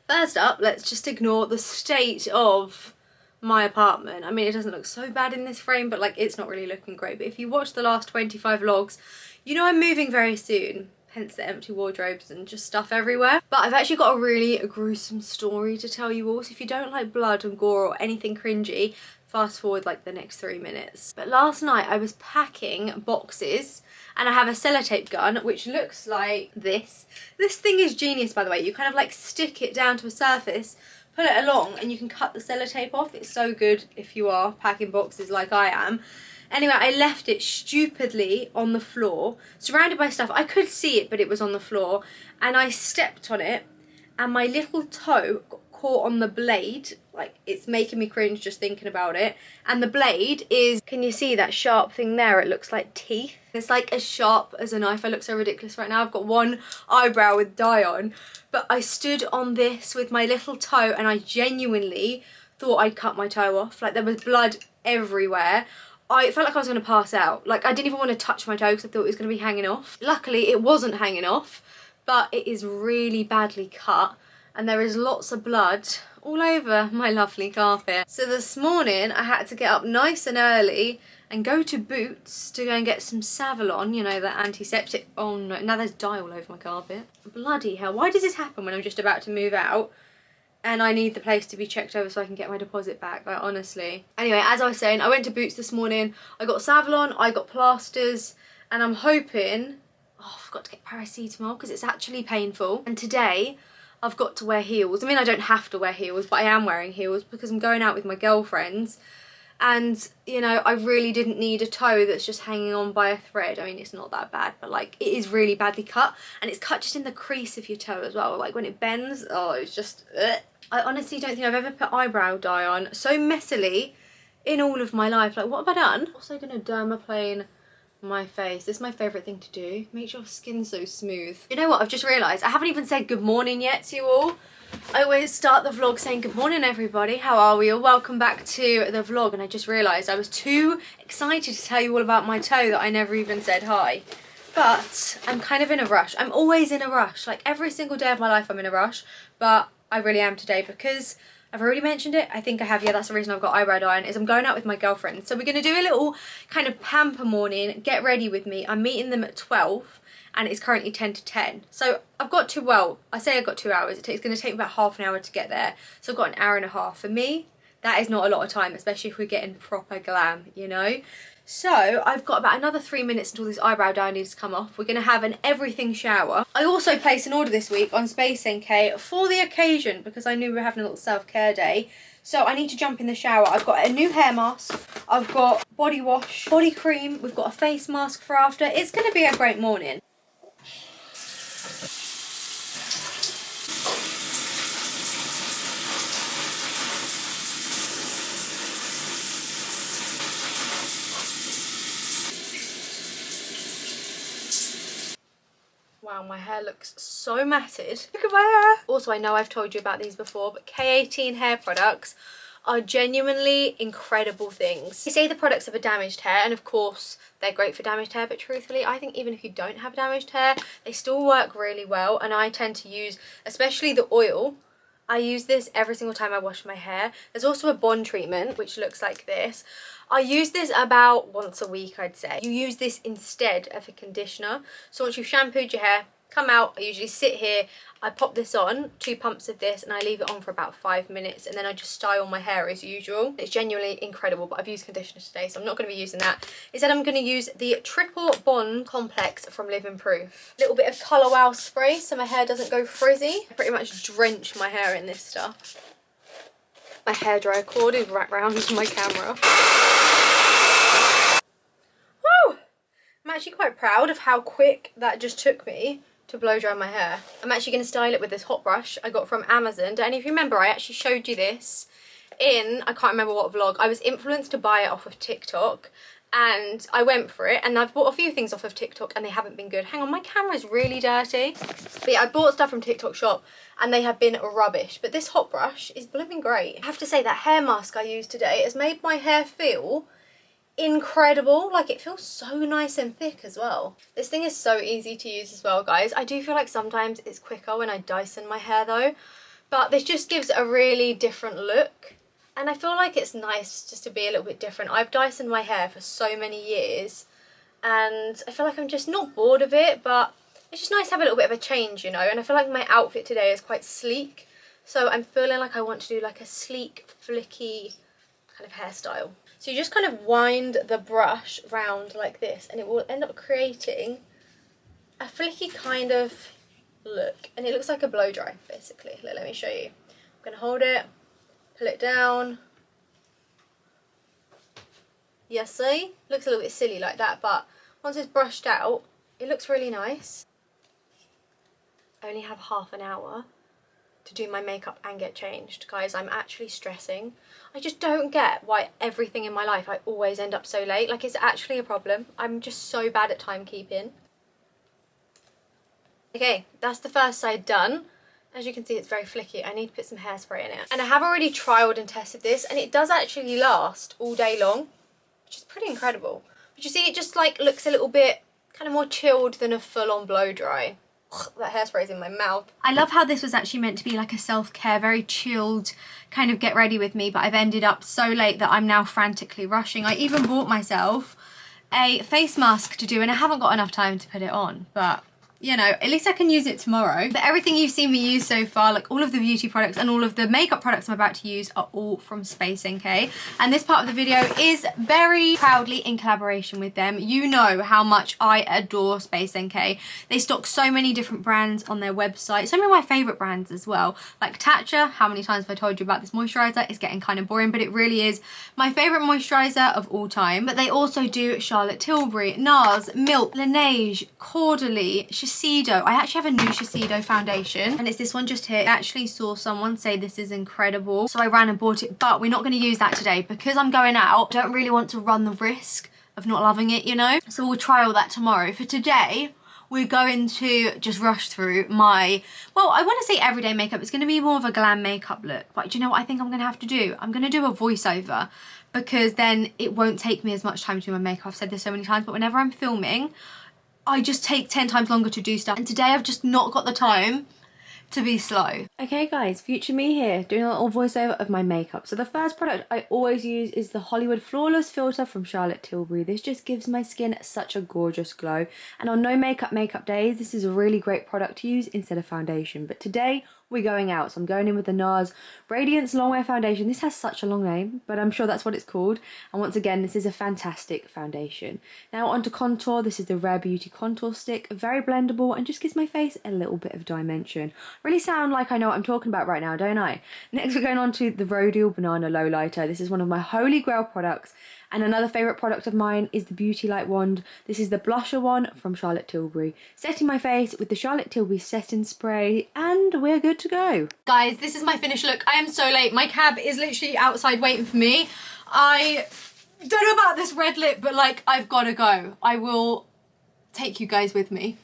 First up, let's just ignore the state of my apartment. I mean, it doesn't look so bad in this frame, but like it's not really looking great. But if you watch the last 25 vlogs, you know I'm moving very soon. Hence the empty wardrobes and just stuff everywhere. But I've actually got a really gruesome story to tell you all. So if you don't like blood and gore or anything cringy, fast forward like the next 3 minutes. But last night I was packing boxes and I have a sellotape gun which looks like this. This thing is genius, by the way. You kind of like stick it down to a surface, pull it along, and you can cut the sellotape off. It's so good if you are packing boxes like I am. Anyway, I left it stupidly on the floor, surrounded by stuff. I could see it, but it was on the floor, and I stepped on it, and my little toe got caught on the blade. Like, it's making me cringe just thinking about it. And the blade is, can you see that sharp thing there? It looks like teeth. It's like as sharp as a knife. I look so ridiculous right now. I've got one eyebrow with dye on, but I stood on this with my little toe, and I genuinely thought I'd cut my toe off. Like, there was blood everywhere. I felt like I was going to pass out. Like, I didn't even want to touch my toe because I thought it was going to be hanging off. Luckily, it wasn't hanging off, but it is really badly cut and there is lots of blood all over my lovely carpet. So this morning, I had to get up nice and early and go to Boots to go and get some Savlon, you know, that antiseptic. Oh no, now there's dye all over my carpet. Bloody hell, why does this happen when I'm just about to move out? And I need the place to be checked over so I can get my deposit back, like honestly. Anyway, as I was saying, I went to Boots this morning. I got Savlon, I got plasters, and I'm hoping, oh, I forgot to get paracetamol because it's actually painful. And today, I've got to wear heels. I mean, I don't have to wear heels, but I am wearing heels because I'm going out with my girlfriends. And, you know, I really didn't need a toe that's just hanging on by a thread. I mean, it's not that bad, but like, it is really badly cut. And it's cut just in the crease of your toe as well. Like, when it bends, oh, it's just, ugh. I honestly don't think I've ever put eyebrow dye on so messily in all of my life. Like, what have I done? Also gonna dermaplane my face. This is my favourite thing to do. Makes your skin so smooth. You know what, I've just realised I haven't even said good morning yet to you all. I always start the vlog saying good morning everybody, how are we all? Welcome back to the vlog. And I just realised I was too excited to tell you all about my toe that I never even said hi. But I'm kind of in a rush. I'm always in a rush. Like every single day of my life I'm in a rush, but I really am today because I've already mentioned it. I think I have, yeah, that's the reason I've got eyebrow dye on, is I'm going out with my girlfriend. So we're going to do a little kind of pamper morning, get ready with me. I'm meeting them at 12 and it's currently 10 to 10. So I've got to, well, I say I've got 2 hours. It's going to take about half an hour to get there. So I've got an hour and a half. For me, that is not a lot of time, especially if we're getting proper glam, you know? So I've got about another 3 minutes until this eyebrow dye needs to come off. We're going to have an everything shower. I also placed an order this week on spaceNk for the occasion because I knew we were having a little self-care day. So I need to jump in the shower. I've got a new hair mask. I've got body wash, body cream. We've got a face mask for after. It's going to be a great morning. Wow, my hair looks so matted. Look at my hair. Also, I know I've told you about these before, but K18 hair products are genuinely incredible things. They say the products have a damaged hair, and of course, they're great for damaged hair, but truthfully, I think even if you don't have damaged hair, they still work really well, and I tend to use, especially the oil, I use this every single time I wash my hair. There's also a bond treatment, which looks like this. I use this about once a week, I'd say. You use this instead of a conditioner. So once you've shampooed your hair, come out, I usually sit here, I pop this on, 2 pumps of this, and I leave it on for about 5 minutes, and then I just style my hair as usual. It's genuinely incredible, but I've used conditioner today, so I'm not going to be using that. Instead, I'm going to use the Triple Bond Complex from Living Proof. A little bit of Colour Wow spray so my hair doesn't go frizzy. I pretty much drench my hair in this stuff. My hairdryer cord is wrapped around my camera. Woo! I'm actually quite proud of how quick that just took me to blow dry my hair. I'm actually going to style it with this hot brush I got from Amazon. And if you remember, I actually showed you this in, I can't remember what vlog. I was influenced to buy it off of TikTok and I went for it, and I've bought a few things off of TikTok and they haven't been good. Hang on, my camera's really dirty. But yeah, I bought stuff from TikTok shop and they have been rubbish. But this hot brush is blooming great. I have to say that hair mask I used today has made my hair feel incredible. Like, it feels so nice and thick as well. This thing is so easy to use as well, guys. I do feel like sometimes it's quicker when I Dyson my hair though, But this just gives a really different look. And I feel like it's nice just to be a little bit different. I've Dysoned my hair for so many years and I feel like I'm just not bored of it, but it's just nice to have a little bit of a change, you know. And I feel like my outfit today is quite sleek. So I'm feeling like I want to do like a sleek, flicky kind of hairstyle. So you just kind of wind the brush round like this and it will end up creating a flicky kind of look. And it looks like a blow dry, basically. Let me show you. I'm going to hold it, pull it down. Yeah, see? Looks a little bit silly like that, but once it's brushed out, it looks really nice. I only have half an hour to do my makeup and get changed. Guys, I'm actually stressing. I just don't get why everything in my life I always end up so late. Like, it's actually a problem. I'm just so bad at timekeeping. Okay, that's the first side done. As you can see, it's very flicky. I need to put some hairspray in it. And I have already trialed and tested this, and it does actually last all day long, which is pretty incredible. But you see, it just like looks a little bit kind of more chilled than a full-on blow dry. That hairspray's in my mouth. I love how this was actually meant to be like a self-care, very chilled kind of get ready with me, but I've ended up so late that I'm now frantically rushing. I even bought myself a face mask to do and I haven't got enough time to put it on, but you know, at least I can use it tomorrow. But everything you've seen me use so far, like all of the beauty products and all of the makeup products I'm about to use, are all from spaceNk. And this part of the video is very proudly in collaboration with them. You know how much I adore spaceNk. They stock so many different brands on their website. Some of my favourite brands as well. Like Tatcha, how many times have I told you about this moisturiser? It's getting kind of boring, but it really is my favourite moisturiser of all time. But they also do Charlotte Tilbury, NARS, Milk, Laneige, Caudalie, Shiseido. I actually have a new Shiseido foundation and it's this one just here. I actually saw someone say this is incredible, so I ran and bought it, but we're not going to use that today because I'm going out. I don't really want to run the risk of not loving it, you know, so we'll try all that tomorrow. For today, we're going to just rush through my, well, I want to say everyday makeup. It's going to be more of a glam makeup look, but do you know what I think I'm going to have to do? I'm going to do a voiceover because then it won't take me as much time to do my makeup. I've said this so many times, but whenever I'm filming, I just take 10 times longer to do stuff. And today I've just not got the time to be slow. Okay guys, future me here, doing a little voiceover of my makeup. So the first product I always use is the Hollywood Flawless Filter from Charlotte Tilbury. This just gives my skin such a gorgeous glow. And on no makeup days, this is a really great product to use instead of foundation. But today, we're going out, so I'm going in with the NARS Radiance Longwear Foundation. This has such a long name, but I'm sure that's what it's called. And once again, this is a fantastic foundation. Now onto contour. This is the Rare Beauty Contour Stick. Very blendable and just gives my face a little bit of dimension. Really sound like I know what I'm talking about right now, don't I? Next, we're going on to the Rodial Banana Lowlighter. This is one of my holy grail products. And another favourite product of mine is the Beauty Light Wand. This is the blusher one from Charlotte Tilbury. Setting my face with the Charlotte Tilbury setting spray and we're good to go. Guys, this is my finished look. I am so late. My cab is literally outside waiting for me. I don't know about this red lip, but like, I've got to go. I will take you guys with me.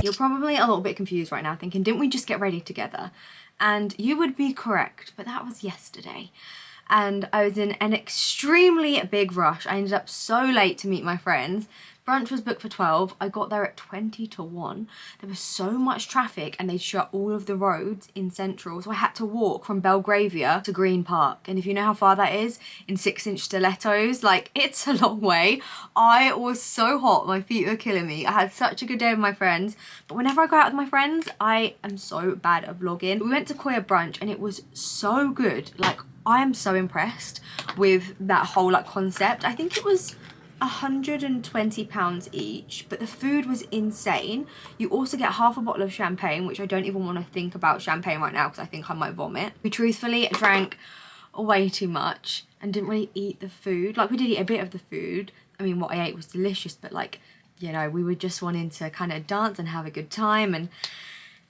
You're probably a little bit confused right now thinking, didn't we just get ready together? And you would be correct, but that was yesterday. And I was in an extremely big rush. I ended up so late to meet my friends. Brunch was booked for 12. I got there at 20 to 1. There was so much traffic and they shut all of the roads in Central. So I had to walk from Belgravia to Green Park. And if you know how far that is, in 6-inch stilettos, like it's a long way. I was so hot, my feet were killing me. I had such a good day with my friends. But whenever I go out with my friends, I am so bad at vlogging. We went to Koya brunch and it was so good. Like, I am so impressed with that whole like concept. I think it was £120 each, but the food was insane. You also get half a bottle of champagne, which I don't even want to think about champagne right now because I think I might vomit. We truthfully drank way too much and didn't really eat the food. Like, we did eat a bit of the food. I mean, what I ate was delicious, but like, you know, we were just wanting to kind of dance and have a good time. And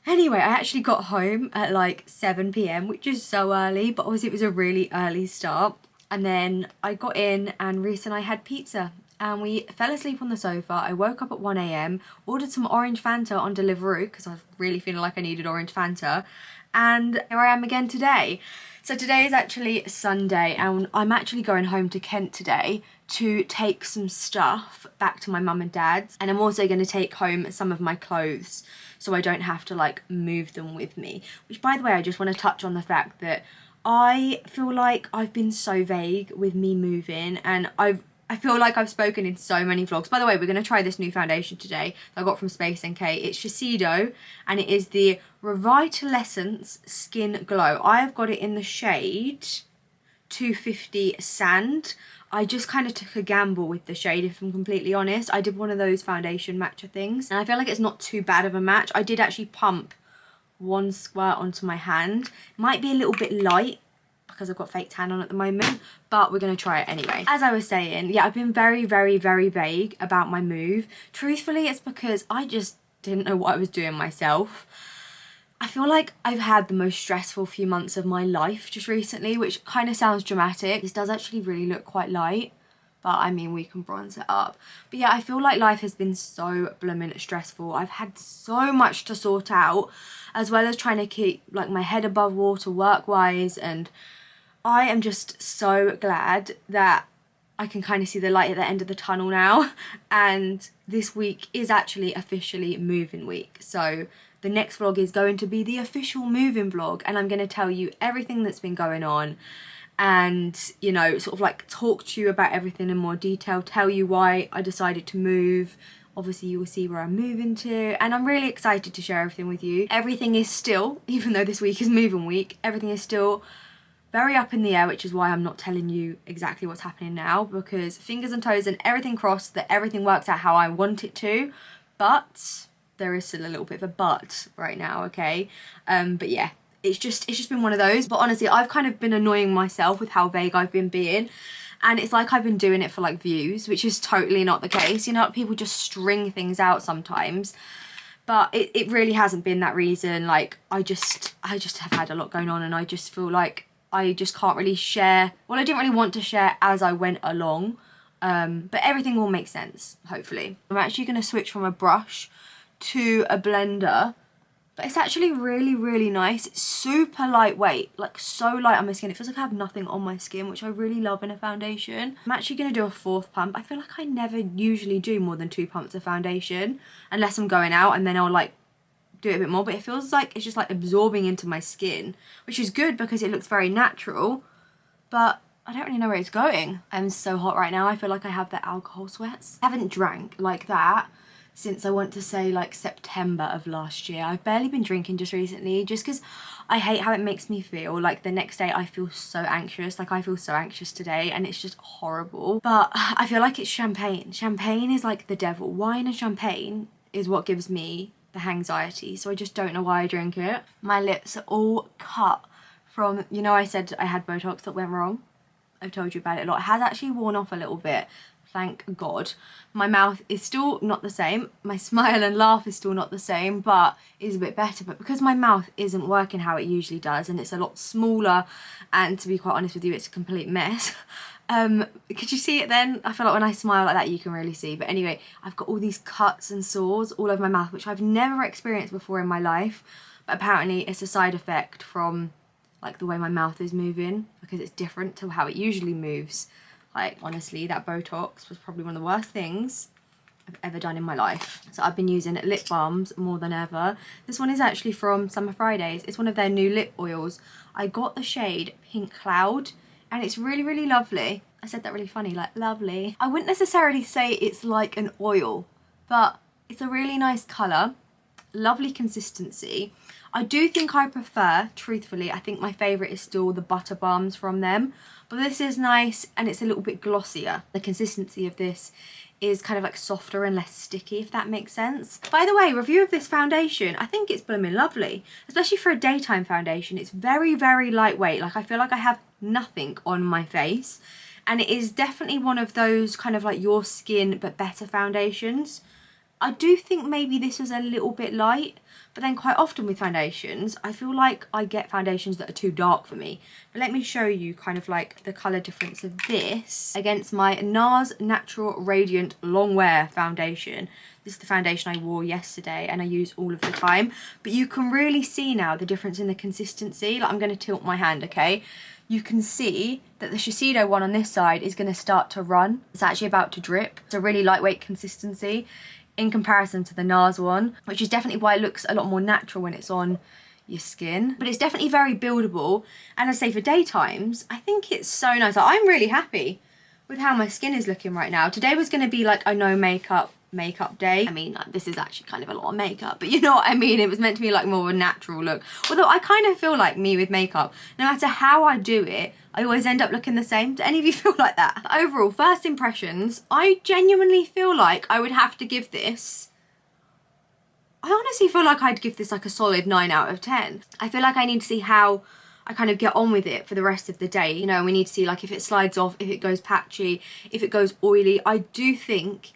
anyway, I actually got home at like 7 p.m, which is so early, but obviously it was a really early start. And then I got in and Reese and I had pizza and we fell asleep on the sofa. I woke up at 1 AM, ordered some orange Fanta on Deliveroo because I was really feeling like I needed orange Fanta, and here I am again today. So today is actually Sunday, and I'm actually going home to Kent today to take some stuff back to my mum and dad's, and I'm also going to take home some of my clothes so I don't have to like move them with me. Which, by the way, I just want to touch on the fact that I feel like I've been so vague with me moving, and I feel like I've spoken in so many vlogs. By the way, we're going to try this new foundation today that I got from spaceNk. It's Shiseido, and it is the Revitaliscence Skin Glow. I have got it in the shade 250 Sand. I just kind of took a gamble with the shade, if I'm completely honest. I did one of those foundation matcher things, and I feel like it's not too bad of a match. I did actually pump one squirt onto my hand. Might be a little bit light because I've got fake tan on at the moment, but we're going to try it anyway. As I was saying, yeah, I've been very, very, very vague about my move. Truthfully, it's because I just didn't know what I was doing myself. I feel like I've had the most stressful few months of my life just recently, which kind of sounds dramatic. This does actually really look quite light, but I mean, we can bronze it up. But yeah, I feel like life has been so blooming stressful. I've had so much to sort out, as well as trying to keep like my head above water work-wise, and I am just so glad that I can kind of see the light at the end of the tunnel now, and this week is actually officially moving week. So the next vlog is going to be the official moving vlog, and I'm going to tell you everything that's been going on and, you know, sort of like talk to you about everything in more detail, tell you why I decided to move. Obviously you will see where I'm moving to, and I'm really excited to share everything with you. Everything is still, even though this week is moving week, everything is still very up in the air, which is why I'm not telling you exactly what's happening now, because fingers and toes and everything crossed that everything works out how I want it to, but there is still a little bit of a but right now, okay? But yeah, it's just been one of those. But honestly, I've kind of been annoying myself with how vague I've been being, and it's like I've been doing it for like views, which is totally not the case. You know, people just string things out sometimes, but it really hasn't been that reason. Like I just have had a lot going on, and I just feel like I just can't really share. Well, I didn't really want to share as I went along, but everything will make sense, hopefully. I'm actually going to switch from a brush to a blender, but it's actually really, really nice. It's super lightweight, like so light on my skin. It feels like I have nothing on my skin, which I really love in a foundation. I'm actually going to do a 4th pump. I feel like I never usually do more than 2 pumps of foundation unless I'm going out, and then I'll like do it a bit more, but it feels like it's just like absorbing into my skin, which is good because it looks very natural, but I don't really know where it's going. I'm so hot right now. I feel like I have the alcohol sweats. I haven't drank like that since I want to say like September of last year. I've barely been drinking just recently, just because I hate how it makes me feel. Like the next day I feel so anxious. Like I feel so anxious today, and it's just horrible. But I feel like it's champagne. Champagne is like the devil. Wine and champagne is what gives me the anxiety, so I just don't know why I drink it. My lips are all cut from, you know, I said I had Botox that went wrong. I've told you about it a lot. It has actually worn off a little bit, thank God. My mouth is still not the same. My smile and laugh is still not the same, but is a bit better. But because my mouth isn't working how it usually does, and it's a lot smaller, and to be quite honest with you, it's a complete mess. Could you see it then? I feel like when I smile like that you can really see. But anyway, I've got all these cuts and sores all over my mouth, which I've never experienced before in my life, but apparently it's a side effect from like the way my mouth is moving, because it's different to how it usually moves. Like honestly, that Botox was probably one of the worst things I've ever done in my life. So I've been using lip balms more than ever. This one is actually from Summer Fridays. It's one of their new lip oils. I got the shade Pink Cloud, and it's really, really lovely. I said that really funny, like lovely. I wouldn't necessarily say it's like an oil, but it's a really nice colour, lovely consistency. I do think I prefer, truthfully, I think my favourite is still the butter balms from them, but this is nice and it's a little bit glossier. The consistency of this is kind of like softer and less sticky, if that makes sense. By the way, review of this foundation, I think it's blooming lovely, especially for a daytime foundation. It's very, very lightweight. Like I feel like I have nothing on my face, and it is definitely one of those kind of like your skin but better foundations. I do think maybe this is a little bit light, but then quite often with foundations, I feel like I get foundations that are too dark for me. But let me show you kind of like the colour difference of this against my NARS Natural Radiant Longwear foundation. This is the foundation I wore yesterday and I use all of the time. But you can really see now the difference in the consistency. Like, I'm going to tilt my hand, okay? You can see that the Shiseido one on this side is going to start to run. It's actually about to drip. It's a really lightweight consistency in comparison to the NARS one, which is definitely why it looks a lot more natural when it's on your skin. But it's definitely very buildable. And as I say, for daytimes, I think it's so nice. Like, I'm really happy with how my skin is looking right now. Today was going to be like a no makeup day. I mean, like, this is actually kind of a lot of makeup, but you know what I mean? It was meant to be like more of a natural look. Although I kind of feel like me with makeup, no matter how I do it, I always end up looking the same. Do any of you feel like that? Overall, first impressions, I genuinely feel like I would have to give this, I honestly feel like I'd give this like a solid 9 out of 10. I feel like I need to see how I kind of get on with it for the rest of the day. You know, we need to see like if it slides off, if it goes patchy, if it goes oily. I do think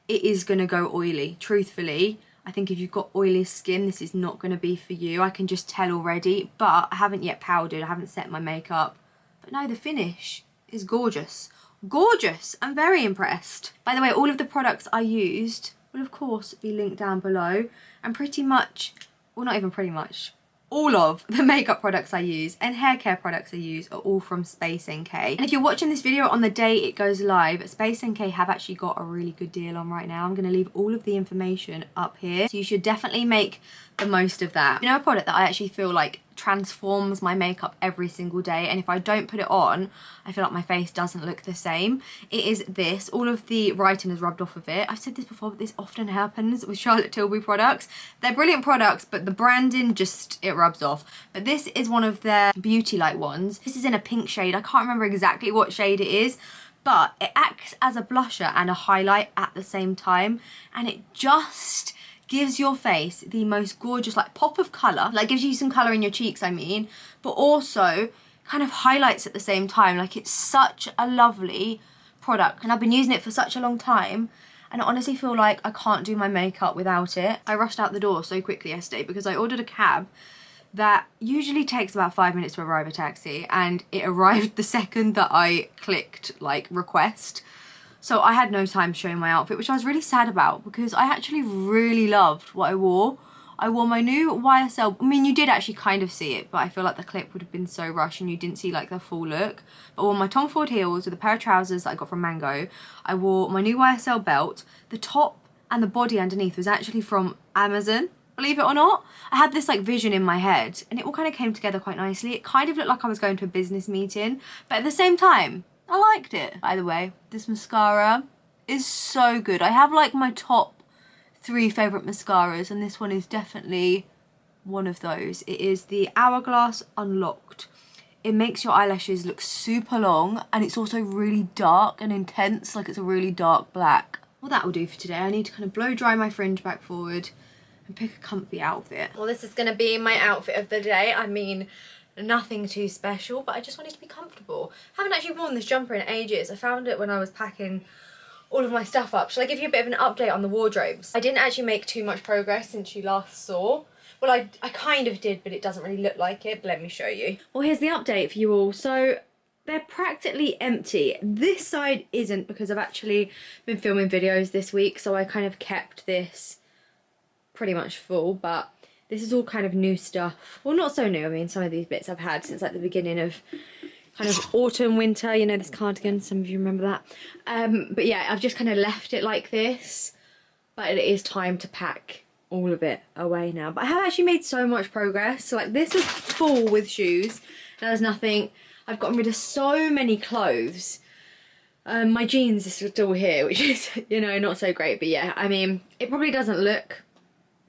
it is going to go oily, truthfully. I think if you've got oily skin, this is not going to be for you. I can just tell already, but I haven't yet powdered, I haven't set my makeup. But no, the finish is gorgeous. Gorgeous! I'm very impressed. By the way, all of the products I used will of course be linked down below, and pretty much, well, not even pretty much, all of the makeup products I use and hair care products I use are all from spaceNk. And if you're watching this video on the day it goes live, spaceNk have actually got a really good deal on right now. I'm going to leave all of the information up here, so you should definitely make the most of that. You know, a product that I actually feel like transforms my makeup every single day, and if I don't put it on, I feel like my face doesn't look the same. It is this. All of the writing is rubbed off of it. I've said this before, but this often happens with Charlotte Tilbury products. They're brilliant products, but the branding just, it rubs off. But this is one of their Beauty Light ones. This is in a pink shade. I can't remember exactly what shade it is, but it acts as a blusher and a highlight at the same time, and it just gives your face the most gorgeous like pop of colour, like gives you some colour in your cheeks, I mean, but also kind of highlights at the same time. Like, it's such a lovely product, and I've been using it for such a long time, and I honestly feel like I can't do my makeup without it. I rushed out the door so quickly yesterday because I ordered a cab that usually takes about 5 minutes to arrive, a taxi, and it arrived the second that I clicked like request. So I had no time showing my outfit, which I was really sad about because I actually really loved what I wore. I wore my new YSL, I mean, you did actually kind of see it, but I feel like the clip would have been so rushed and you didn't see like the full look. But I wore my Tom Ford heels with a pair of trousers that I got from Mango. I wore my new YSL belt. The top and the body underneath was actually from Amazon, believe it or not. I had this like vision in my head and it all kind of came together quite nicely. It kind of looked like I was going to a business meeting, but at the same time, I liked it. By the way, this mascara is so good. I have like my top 3 favourite mascaras, and this one is definitely one of those. It is the Hourglass Unlocked. It makes your eyelashes look super long, and it's also really dark and intense, like it's a really dark black. Well, that will do for today. I need to kind of blow dry my fringe back forward and pick a comfy outfit. Well, this is going to be my outfit of the day. I mean, nothing too special, but I just wanted to be comfortable. I haven't actually worn this jumper in ages. I found it when I was packing all of my stuff up. Shall I give you a bit of an update on the wardrobes? I didn't actually make too much progress since you last saw. Well, I kind of did, but it doesn't really look like it, but let me show you. Well, here's the update for you all. So they're practically empty. This side isn't, because I've actually been filming videos this week, so I kind of kept this pretty much full, but this is all kind of new stuff. Well, not so new. I mean, some of these bits I've had since like the beginning of kind of autumn, winter, you know, this cardigan, some of you remember that. But yeah, I've just kind of left it like this, but it is time to pack all of it away now. But I have actually made so much progress. So like, this was full with shoes. There's nothing. I've gotten rid of so many clothes. My jeans are still here, which is, you know, not so great. But yeah, I mean, it probably doesn't look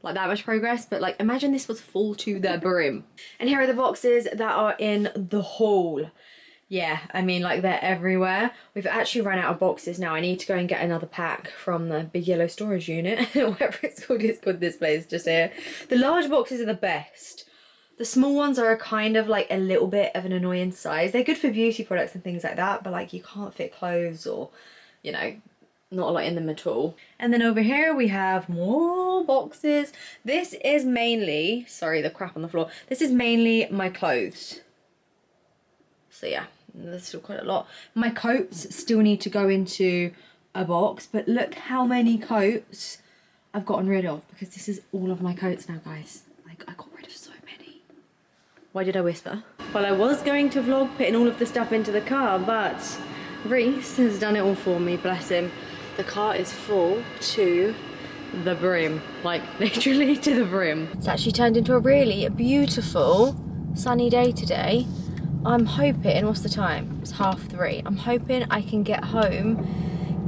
like that much progress, but like, imagine this was full to the brim. And here are the boxes that are in the haul. Yeah, I mean, like, they're everywhere. We've actually run out of boxes now. I need to go and get another pack from the big yellow storage unit, whatever it's called this place just here. The large boxes are the best. The small ones are kind of like a little bit of an annoying size. They're good for beauty products and things like that, but like, you can't fit clothes or, you know, not a lot in them at all. And then over here we have more boxes. This is mainly, sorry, the crap on the floor. This is mainly my clothes. So yeah, there's still quite a lot. My coats still need to go into a box, but look how many coats I've gotten rid of, because this is all of my coats now, guys. Like, I got rid of so many. Why did I whisper? Well, I was going to vlog putting all of the stuff into the car, but Reese has done it all for me, bless him. The car is full to the brim, like literally to the brim. It's actually turned into a really beautiful sunny day today. I'm hoping, what's the time? It's 3:30. I'm hoping I can get home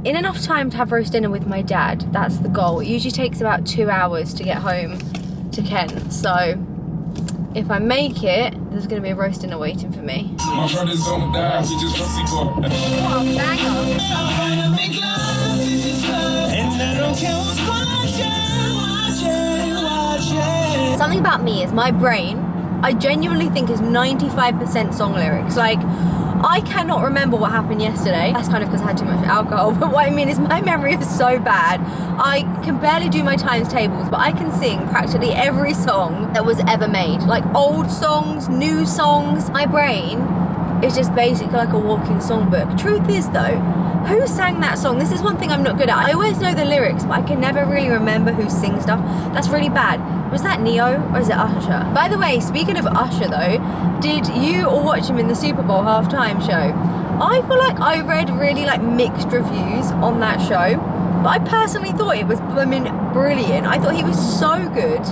in enough time to have roast dinner with my dad. That's the goal. It usually takes about 2 hours to get home to Kent. So if I make it, there's gonna be a roast dinner waiting for me. My brother's on down, we just what a banger. Something about me is my brain, I genuinely think, is 95% song lyrics. Like, I cannot remember what happened yesterday. That's kind of because I had too much alcohol, but what I mean is my memory is so bad. I can barely do my times tables, but I can sing practically every song that was ever made. Like old songs, new songs. My brain is just basically like a walking songbook. Truth is though, who sang that song? This is one thing I'm not good at. I always know the lyrics, but I can never really remember who sings stuff. That's really bad. Was that Neo or is it Usher? By the way, speaking of Usher though, did you all watch him in the Super Bowl halftime show? I feel like I read really like mixed reviews on that show, but I personally thought it was blooming brilliant. I thought he was so good.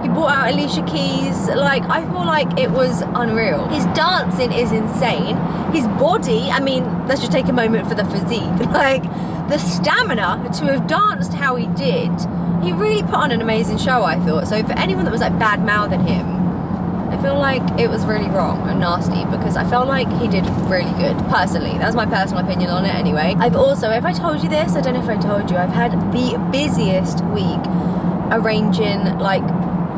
He brought out Alicia Keys. Like, I feel like it was unreal. His dancing is insane. His body, I mean, let's just take a moment for the physique. Like, the stamina to have danced how he did. He really put on an amazing show, I thought. So for anyone that was like bad-mouthing him, I feel like it was really wrong and nasty, because I felt like he did really good, personally. That's my personal opinion on it anyway. I've also, if I told you this, I don't know if I told you, I've had the busiest week arranging like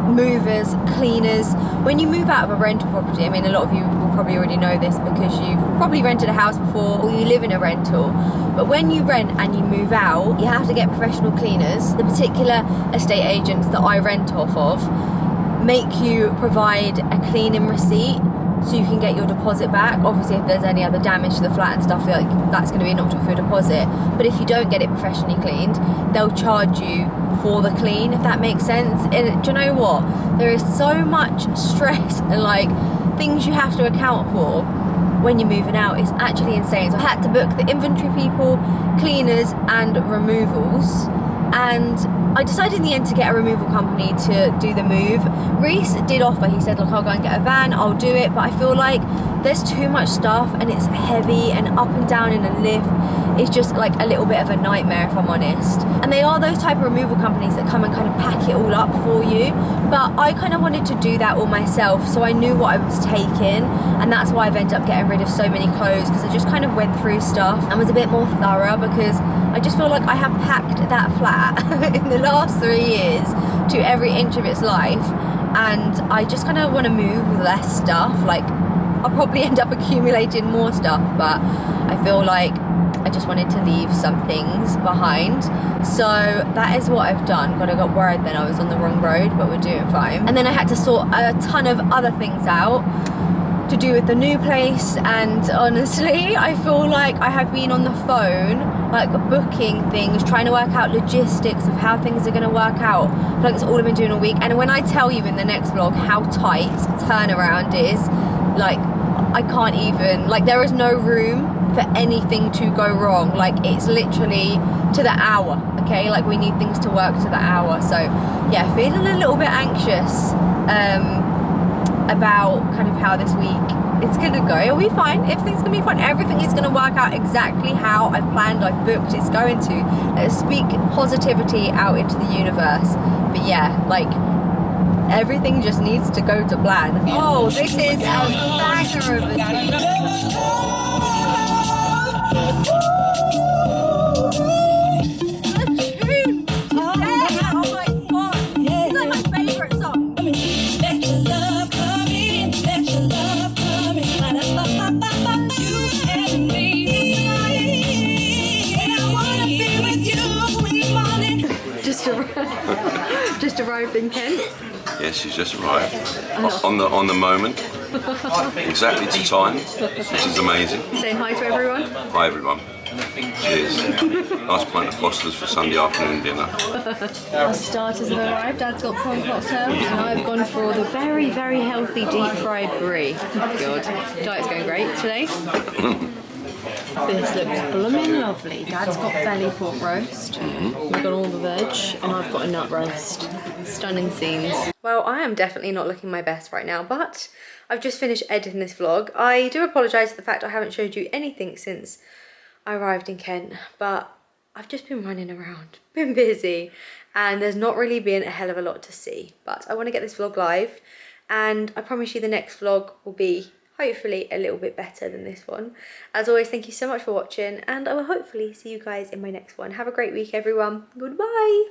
movers, cleaners. When you move out of a rental property, I mean, a lot of you will probably already know this because you've probably rented a house before or you live in a rental, but when you rent and you move out, you have to get professional cleaners. The particular estate agents that I rent off of make you provide a cleaning receipt so you can get your deposit back. Obviously, if there's any other damage to the flat and stuff, like, that's going to be knocked off your deposit. But if you don't get it professionally cleaned, they'll charge you for the clean, if that makes sense. And do you know what? There is so much stress and like things you have to account for when you're moving out. It's actually insane. So I had to book the inventory people, cleaners and removals, and I decided in the end to get a removal company to do the move. Reese did offer, he said, look, I'll go and get a van, I'll do it, but I feel like there's too much stuff and it's heavy and up and down in a lift. It's just like a little bit of a nightmare, if I'm honest. And they are those type of removal companies that come and kind of pack it all up for you. But I kind of wanted to do that all myself, so I knew what I was taking, and that's why I've ended up getting rid of so many clothes, because I just kind of went through stuff and was a bit more thorough, because I just feel like I have packed that flat in the last 3 years to every inch of its life, and I just kind of want to move with less stuff. Like, I'll probably end up accumulating more stuff, but I feel like I just wanted to leave some things behind. So that is what I've done. God, I got worried then I was on the wrong road, but we're doing fine. And then I had to sort a ton of other things out to do with the new place, and honestly I feel like I have been on the phone like booking things, trying to work out logistics of how things are going to work out. I feel like it's all I've been doing all week, and when I tell you in the next vlog how tight turnaround is, like, I can't even, like, there is no room for anything to go wrong. Like, it's literally to the hour, okay? Like, we need things to work to the hour. So yeah, feeling a little bit anxious about kind of how this week it's gonna go. It'll be fine. Everything's gonna be fine. Everything is gonna work out exactly how I've planned, I've booked it's going to. Let's speak positivity out into the universe. But yeah, like, everything just needs to go to plan. Oh, this is a banger of a tune. Oh my god, it's like my favourite song. Let your love come in, let your love come in. You and me, and I wanna be with just arrived in Kent. Yes, she's just arrived. On the moment. Exactly to time. This is amazing. Saying hi to everyone. Hi everyone. Cheers. Nice pint of Foster's for Sunday afternoon dinner. Our starters have arrived. Dad's got prawn cocktail and I've gone for the very, very healthy deep fried brie. Oh God, diet's going great today. This looks blooming lovely. Dad's got belly pork roast. We've got all the veg and I've got a nut roast. Stunning scenes. Well, I am definitely not looking my best right now, but I've just finished editing this vlog. I do apologise for the fact I haven't showed you anything since I arrived in Kent, but I've just been running around, been busy, and there's not really been a hell of a lot to see. But I want to get this vlog live, and I promise you the next vlog will be hopefully a little bit better than this one. As always, thank you so much for watching, and I will hopefully see you guys in my next one. Have a great week, everyone. Goodbye.